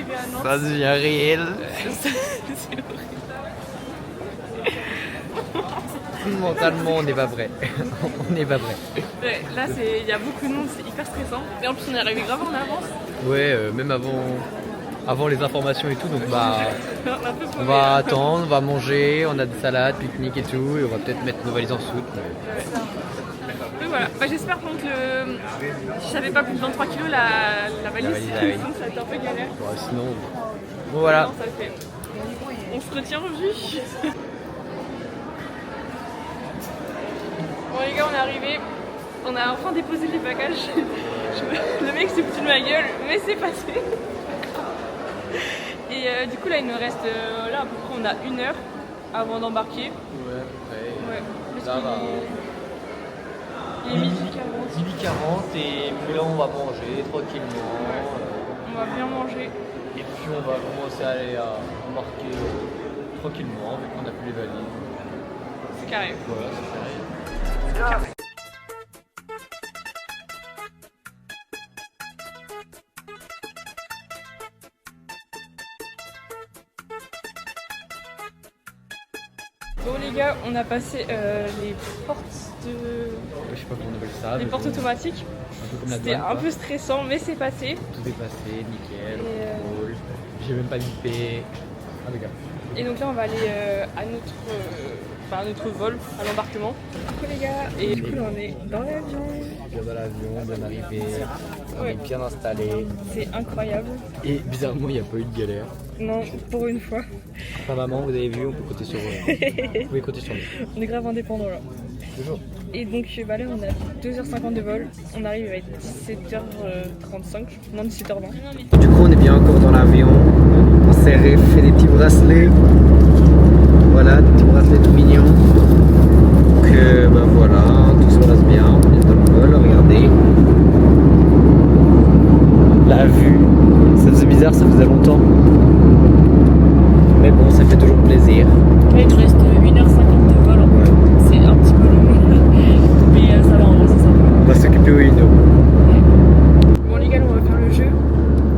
arrivé à Nantes. Ça devient réel. C'est horrible. Mentalement, on n'est pas prêt. On n'est pas prêt. Ouais, là, il y a beaucoup de monde, c'est hyper stressant. Et en plus, on est arrivé grave en avance. Ouais, même avant les informations et tout, donc bah, on On va attendre, on va manger, on a des salades, pique-nique et tout, et on va peut-être mettre nos valises en soute. Oui, voilà. Bah, j'espère donc que si j'avais pas plus de 23 kg, la valise, sinon ça va être un peu galère. Ouais, sinon, bon voilà. Non, ça le fait. On se retient en vue. Bon les gars, on est arrivés. On a enfin déposé les bagages. Le mec s'est foutu de ma gueule, mais c'est passé. Et du coup là il nous reste là à peu près on a 1 heure avant d'embarquer. Ouais. Ça va. Il est midi 40. Midi 40 et puis là on va manger tranquillement. On va bien manger. Et puis on va commencer à aller embarquer tranquillement vu qu'on a plus les valises. C'est carré. Voilà, c'est carré. Bon les gars, on a passé les portes de... Je sais pas comment on appelle ça. les portes automatiques. Un peu comme la C'était douane, un quoi. peu stressant mais c'est passé. Tout est passé, nickel, Et, cool. J'ai même pas bipé. Impeccable. Et donc là on va aller à notre vol, à l'embarquement. Coucou les gars. Et du coup là on est dans l'avion. Bien dans l'avion, bien arrivé, on Ouais. est bien installé. C'est incroyable. Et bizarrement, il n'y a pas eu de galère. Non, pour une fois. Enfin, maman, vous avez vu, on peut compter sur vous pouvez compter sur nous. On est grave indépendants là. Toujours. Et donc bah là on a 2h50 de vol. On arrive à 17h35. Non 17h20. Du coup, on est bien encore dans l'avion. On s'est fait des petits bracelets. Voilà, des petits bracelets tout mignons. Donc, bah voilà, tout se passe bien. On est dans le vol, regardez. La vue, ça faisait bizarre, ça faisait longtemps. Mais bon, ça fait toujours plaisir. Ouais, il nous reste 1h50 de vol. C'est un petit peu long. Mais ça va en vrai, c'est sympa. On va s'occuper au Uno. Bon les gars, on va faire le jeu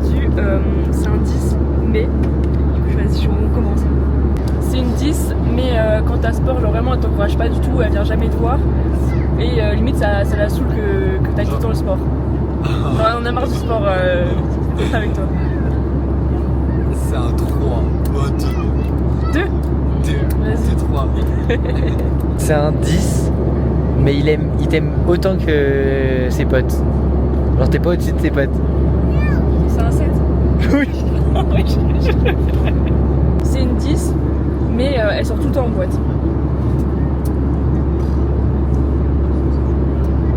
du... c'est un 10 mais... Vas-y, on commence. C'est une 10 mais quand t'as sport, genre vraiment elle t'encourage pas du tout, elle vient jamais te voir. Et limite ça la saoule que t'as tout le temps le sport. Genre, on a marre du sport avec toi. C'est un 3. Oh, 2. 2 C'est 3. C'est un 10, mais il t'aime autant que ses potes. Genre t'es pas au-dessus de ses potes. C'est un 7. Oui. C'est une 10 mais elle sort tout le temps en boîte.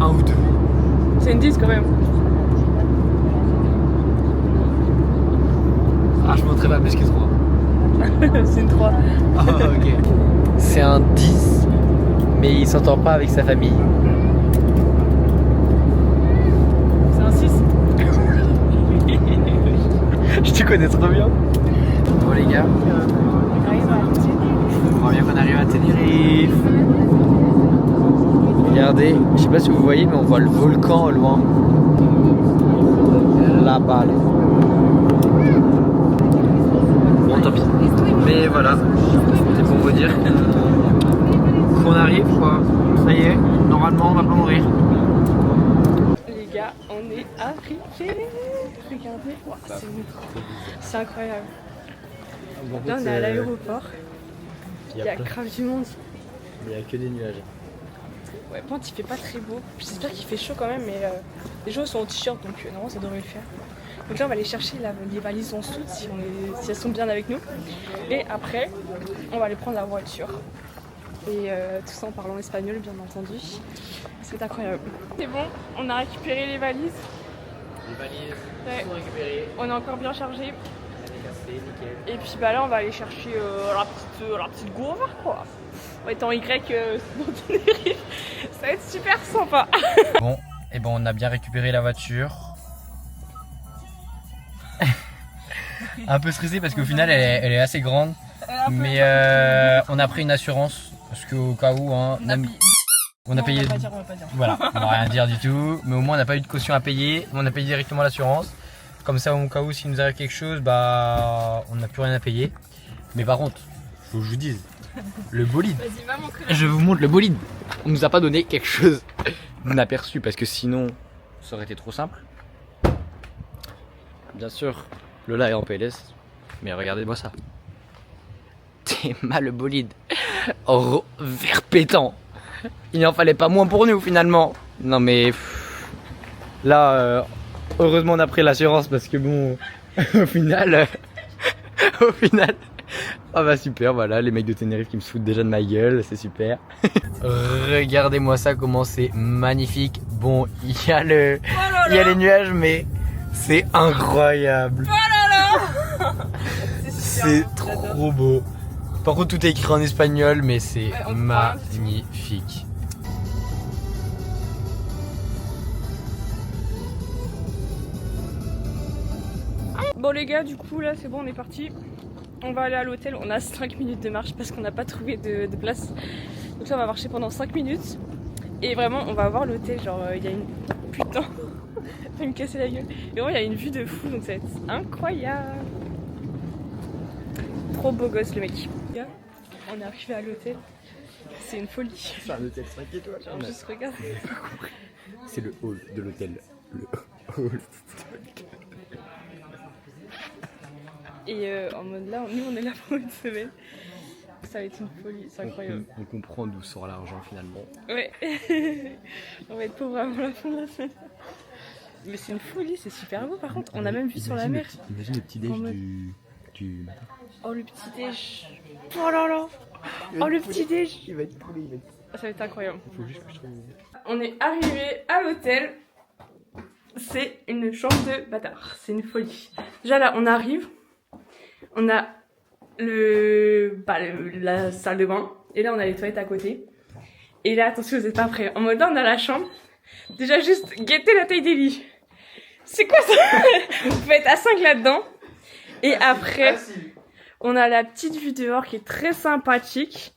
1 ou 2. C'est une 10 quand même. Ah, je montrerai pas plus que 3. C'est une 3. Ah, ok. C'est un 10, mais il s'entend pas avec sa famille. C'est un 6. Je te connais trop bien. Bon les gars, on voit bien qu'on arrive à Tenerife. Regardez, je sais pas si vous voyez, mais on voit le volcan au loin. Là-bas. Là. Bon, tant pis. Mais voilà, c'est pour vous dire qu'on arrive quoi. Ça y est, normalement on va pas mourir. Les gars, on est arrivés. Regardez, wow, c'est incroyable. Là, on est à l'aéroport. Il y a grave du monde. Il n'y a que des nuages. Ouais, par contre, il fait pas très beau. J'espère qu'il fait chaud quand même, mais les gens sont en t-shirt donc normalement ça devrait le faire. Donc là, on va aller chercher les valises en soute si elles sont bien avec nous. Et après, on va aller prendre la voiture. Et tout ça en parlant espagnol, bien entendu. C'est incroyable. C'est bon, on a récupéré les valises. Les valises Ouais. sont récupérées. On est encore bien chargé. Elle est cassée, nickel. Et puis bah là, on va aller chercher la petite gourde, quoi. On va être en Y dans Tenerife. Ça va être super sympa. Bon, et bon, on a bien récupéré la voiture. Un peu stressé parce qu'au final elle est assez grande. Mais on a pris une assurance parce qu'au cas où, hein, on a payé. On va pas dire. Voilà, on va rien dire du tout. Mais au moins on n'a pas eu de caution à payer. On a payé directement l'assurance. Comme ça, au cas où s'il nous arrive quelque chose, bah on n'a plus rien à payer. Mais par contre, faut que je vous dise, le bolide. Vas-y, va montrer. Je vous montre le bolide. On nous a pas donné quelque chose d'inaperçu parce que sinon, ça aurait été trop simple. Bien sûr, Lola est en PLS, mais regardez-moi ça. T'es mal le bolide. Oh, vert pétant. Il n'en fallait pas moins pour nous finalement. Non mais là, heureusement on a pris l'assurance parce que bon, au final, ah bah super, voilà les mecs de Tenerife qui me se foutent déjà de ma gueule, c'est super. Regardez-moi ça comment c'est magnifique. Bon, il y a les nuages mais c'est incroyable. C'est trop beau. Par contre tout est écrit en espagnol mais c'est magnifique. Bon les gars, du coup là c'est bon, on est parti. On va aller à l'hôtel, on a 5 minutes de marche parce qu'on n'a pas trouvé de place. Donc là on va marcher pendant 5 minutes. Et vraiment on va voir l'hôtel, genre il y a une... Putain, ça va me casser la gueule. Et vraiment il y a une vue de fou, donc ça va être incroyable. Trop beau gosse le mec. On est arrivé à l'hôtel, c'est une folie. C'est un hôtel 5 étoiles. Genre juste regarde. C'est le hall de l'hôtel. Le hall. Et en mode là, nous on est là pour une semaine. Ça va être une folie, c'est incroyable. On comprend d'où sort l'argent finalement. Ouais, on va être pauvres avant la fin de la semaine. Mais c'est une folie, c'est super beau par contre. On a même vu sur la mer. Imagine le petit déj du matin. Oh le petit déj. Oh là là. Oh le petit déj. Il va être pourri, il va être... Ça va être incroyable. Faut juste que je trouve... On est arrivé à l'hôtel. C'est une chambre de bâtard. C'est une folie. Déjà là, on arrive. On a la salle de bain. Et là, on a les toilettes à côté. Et là, attention, vous n'êtes pas prêts. En mode là, on a la chambre. Déjà, juste guettez la taille des lits. C'est quoi ça? Vous pouvez être à 5 là-dedans. Et après, on a la petite vue dehors qui est très sympathique.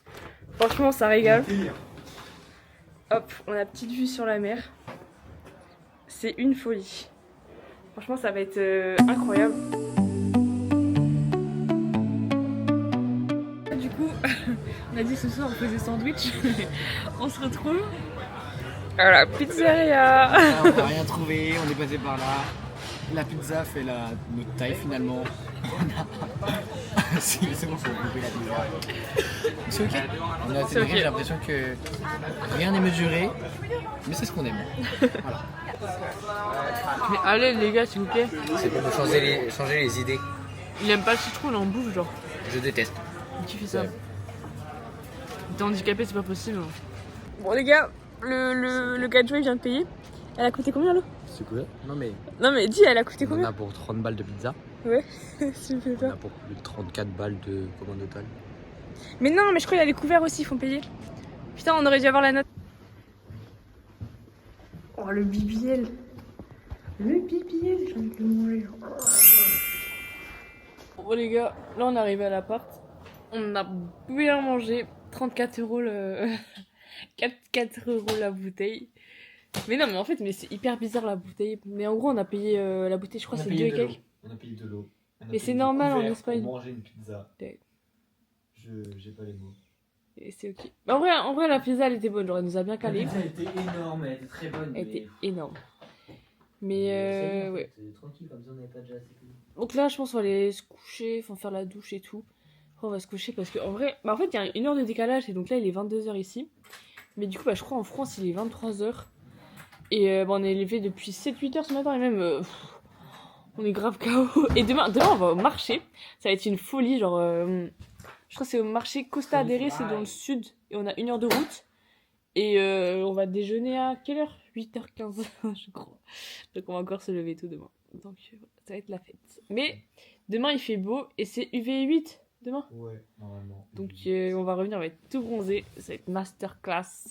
Franchement, ça régale. Hop, on a la petite vue sur la mer. C'est une folie. Franchement, ça va être incroyable. Du coup, on a dit ce soir on faisait sandwich. On se retrouve à la pizzeria. On n'a rien trouvé, on est passé par là. La pizza fait notre taille finalement. C'est bon, faut couper la pizza. C'est ok. On a C'est ok. J'ai l'impression que rien n'est mesuré, mais c'est ce qu'on aime. Voilà. Mais allez les gars, s'il vous plaît. C'est pour changer les idées. Il aime pas le citron, il en bouffe genre. Je déteste. Qui fait ça? T'es handicapé, c'est pas possible. Bon les gars, le gadget il vient de payer. Elle a coûté combien l'eau? C'est quoi? Non mais dis, elle a coûté on en combien? a pour 30 balles de pizza. Ouais, s'il vous plaît On pas. a pour plus de 34 balles de commande totale. Mais non, mais je crois qu'il y a les couverts aussi, ils font payer. Putain, on aurait dû avoir la note. Oh, le BBL. Le BBL, j'ai envie de le manger. Bon, les gars, là, on est arrivé à l'appart. On a bien mangé. 34 euros le... 4 euros la bouteille. Mais non, mais en fait, mais c'est hyper bizarre la bouteille. Mais en gros, on a payé la bouteille, je crois, c'est 2 et quelques. On a payé de l'eau. Mais c'est normal en Espagne. On manger une pizza. Ouais. J'ai pas les mots. Et c'est ok. Mais en vrai, la pizza, elle était bonne. Genre, elle nous a bien calé. La pizza était énorme, elle était très bonne. Elle était énorme. Mais ouais. C'était tranquille, comme ça on n'avait pas déjà assez payé. Donc là, je pense qu'on va aller se coucher, enfin faire la douche et tout. Après, on va se coucher parce qu'en vrai, en fait, il y a 1 heure de décalage et donc là, il est 22h ici. Mais du coup, je crois en France, il est 23h. Et on est levé depuis 7-8 heures ce matin et même on est grave KO. Et demain, on va au marché. Ça va être une folie. Genre, je crois que c'est au marché Costa Adere, c'est dans le sud. Et on a 1 heure de route. Et on va déjeuner à quelle heure? 8h15, je crois. Donc on va encore se lever tôt demain. Donc ça va être la fête. Mais demain il fait beau et c'est UV8 demain. Ouais, normalement. Donc on va revenir, on va être tout bronzé. Ça va être masterclass.